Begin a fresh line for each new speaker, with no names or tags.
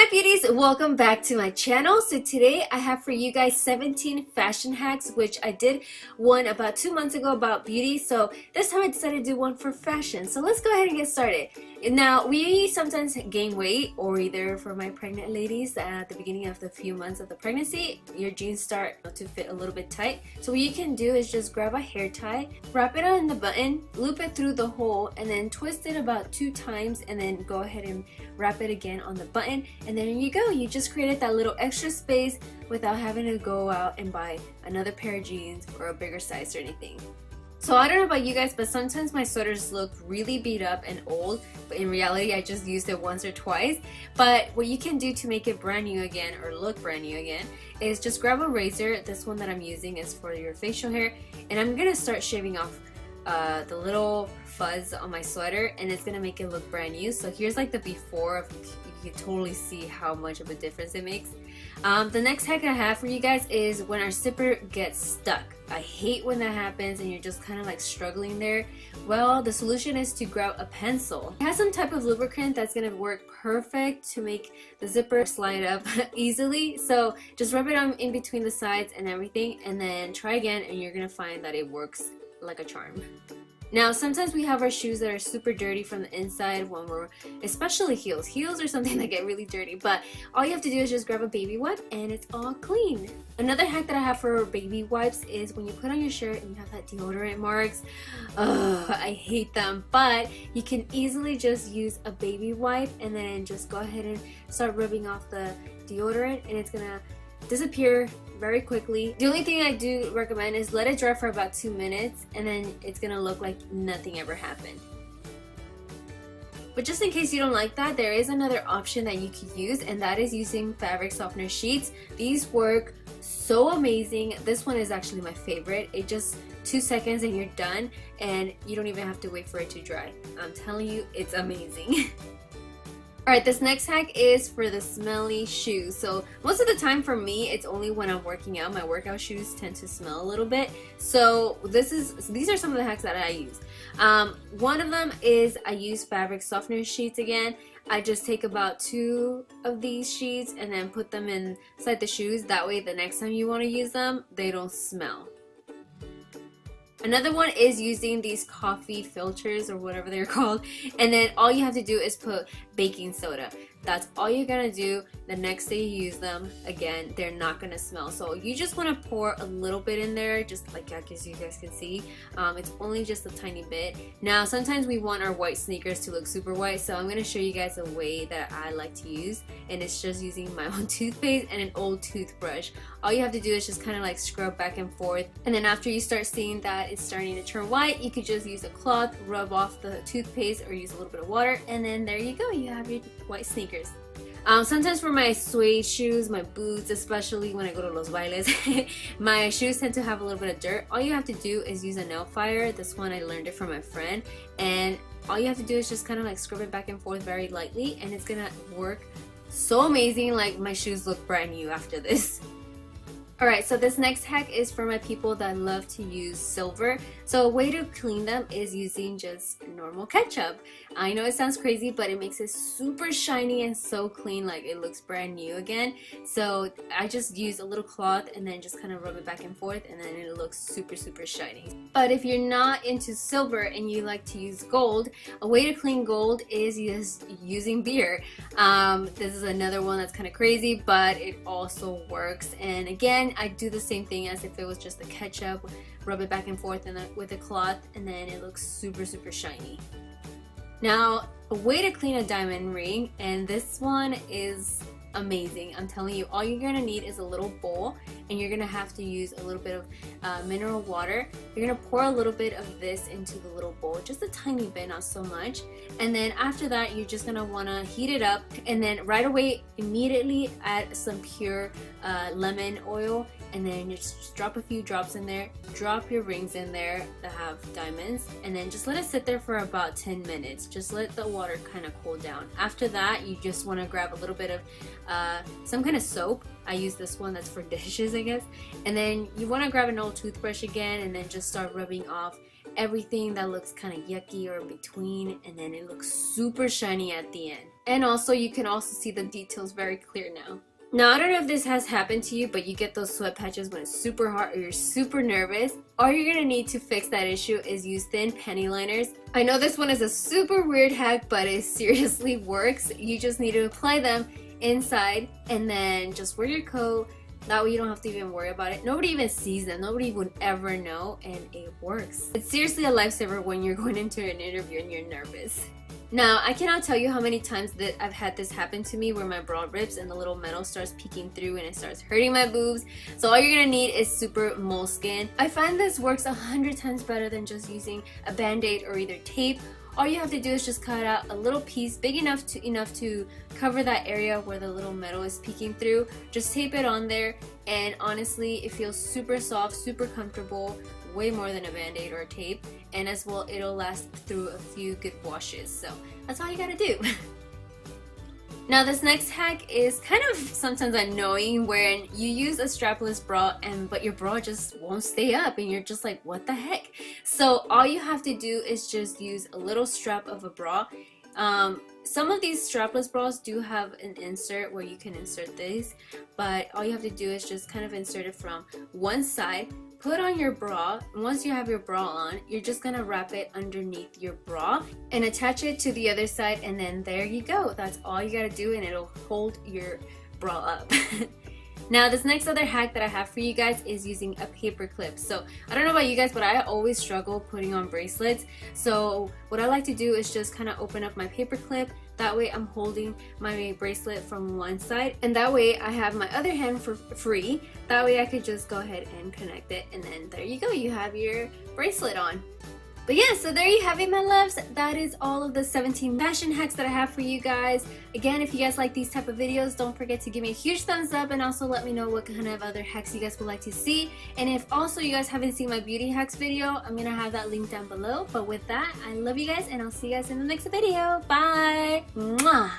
Hi beauties, welcome back to my channel. So today I have for you guys 17 fashion hacks, which I did one about 2 months ago about beauty. So this time I decided to do one for fashion. So let's go ahead and get started. Now we sometimes gain weight, or either for my pregnant ladies at the beginning of the few months of the pregnancy, your jeans start to fit a little bit tight. So what you can do is just grab a hair tie, wrap it on the button, loop it through the hole, and then twist it about 2 times, and then go ahead and wrap it again on the button. And there you go, you just created that little extra space without having to go out and buy another pair of jeans or a bigger size or anything. So I don't know about you guys, but sometimes my sweaters look really beat up and old, but in reality I just used it once or twice. But what you can do to make it brand new again, or look brand new again, is just grab a razor. This one that I'm using is for your facial hair, and I'm gonna start shaving off the little fuzz on my sweater, and it's gonna make it look brand new. So here's like the before. You can totally see how much of a difference it makes. The next hack I have for you guys is when our zipper gets stuck. I hate when that happens and you're just kind of like struggling there. Well, the solution is to grab a pencil. It has some type of lubricant that's gonna work perfect to make the zipper slide up easily. So just rub it on in between the sides and everything, and then try again, and you're gonna find that it works like a charm. Now sometimes we have our shoes that are super dirty from the inside when we're, especially heels. Heels are something that get really dirty, but all you have to do is just grab a baby wipe and it's all clean. Another hack that I have for baby wipes is when you put on your shirt and you have that deodorant marks. I hate them, but you can easily just use a baby wipe and then just go ahead and start rubbing off the deodorant, and it's gonna disappear very quickly. The only thing I do recommend is let it dry for about 2 minutes, and then it's gonna look like nothing ever happened. But just in case you don't like that, there is another option that you could use, and that is using fabric softener sheets. These work so amazing. This one is actually my favorite. It just 2 seconds and you're done, and you don't even have to wait for it to dry. I'm telling you, it's amazing. Alright, this next hack is for the smelly shoes. So most of the time for me, it's only when I'm working out. My workout shoes tend to smell a little bit. So these are some of the hacks that I use. One of them is I use fabric softener sheets again. I just take about 2 of these sheets and then put them inside the shoes. That way the next time you want to use them, they don't smell. Another one is using these coffee filters, or whatever they're called, and then all you have to do is put baking soda. That's all you're gonna do. The next day you use them, again, they're not gonna smell. So you just want to pour a little bit in there, just like as you guys can see. It's only just a tiny bit. Now sometimes we want our white sneakers to look super white, so I'm gonna show you guys a way that I like to use, and it's just using my own toothpaste and an old toothbrush. All you have to do is just kind of like scrub back and forth, and then after you start seeing that it's starting to turn white, you could just use a cloth, rub off the toothpaste, or use a little bit of water, and then there you go, you have your white sneakers. Sometimes for my suede shoes, my boots, especially when I go to los bailes, my shoes tend to have a little bit of dirt. All you have to do is use a nail file. This one I learned it from my friend, and all you have to do is just kind of like scrub it back and forth very lightly, and it's gonna work so amazing. Like, my shoes look brand new after this. Alright, so this next hack is for my people that love to use silver. So a way to clean them is using just normal ketchup. I know it sounds crazy, but it makes it super shiny and so clean, like it looks brand new again. So I just use a little cloth and then just kind of rub it back and forth, and then it looks super shiny. But if you're not into silver and you like to use gold, a way to clean gold is just using beer. This is another one that's kind of crazy, but it also works. And again, I do the same thing as if it was just the ketchup, rub it back and forth with a cloth, and then it looks super shiny. Now, a way to clean a diamond ring, and this one is amazing. I'm telling you, all you're gonna need is a little bowl, and you're gonna have to use a little bit of mineral water. You're gonna pour a little bit of this into the little bowl, just a tiny bit, not so much. And then after that, you're just gonna wanna heat it up, and then right away, immediately add some pure lemon oil, and then you just drop a few drops in there. Drop your rings in there that have diamonds, and then just let it sit there for about 10 minutes. Just let the water kind of cool down. After that, you just want to grab a little bit of some kind of soap. I use this one that's for dishes, I guess. And then you want to grab an old toothbrush again, and then just start rubbing off everything that looks kind of yucky or in between, and then it looks super shiny at the end. And also you can also see the details very clear now. Now, I don't know if this has happened to you, but you get those sweat patches when it's super hot or you're super nervous. All you're gonna need to fix that issue is use thin penny liners. I know this one is a super weird hack, but it seriously works. You just need to apply them inside and then just wear your coat. That way you don't have to even worry about it. Nobody even sees them. Nobody would ever know, and it works. It's seriously a lifesaver when you're going into an interview and you're nervous. Now, I cannot tell you how many times that I've had this happen to me where my bra rips and the little metal starts peeking through and it starts hurting my boobs. So all you're gonna need is super moleskin. I find this works 100 times better than just using a band-aid or either tape. All you have to do is just cut out a little piece big enough to cover that area where the little metal is peeking through. Just tape it on there, and honestly, it feels super soft, super comfortable, way more than a band-aid or a tape, and as well it'll last through a few good washes. So that's all you gotta do. Now, this next hack is kind of sometimes annoying when you use a strapless bra but your bra just won't stay up and you're just like, what the heck? So all you have to do is just use a little strap of a bra. Some of these strapless bras do have an insert where you can insert these, but all you have to do is just kind of insert it from one side, put on your bra, and once you have your bra on, you're just gonna wrap it underneath your bra and attach it to the other side, and then there you go. That's all you gotta do, and it'll hold your bra up. Now, this next other hack that I have for you guys is using a paper clip. So I don't know about you guys, but I always struggle putting on bracelets. So what I like to do is just kind of open up my paper clip. That way I'm holding my bracelet from one side, and that way I have my other hand for free. That way I could just go ahead and connect it, and then there you go, you have your bracelet on. But yeah, so there you have it, my loves. That is all of the 17 fashion hacks that I have for you guys. Again, if you guys like these type of videos, don't forget to give me a huge thumbs up, and also let me know what kind of other hacks you guys would like to see. And if also you guys haven't seen my beauty hacks video, I'm gonna have that link down below. But with that, I love you guys, and I'll see you guys in the next video. Bye! Mwah!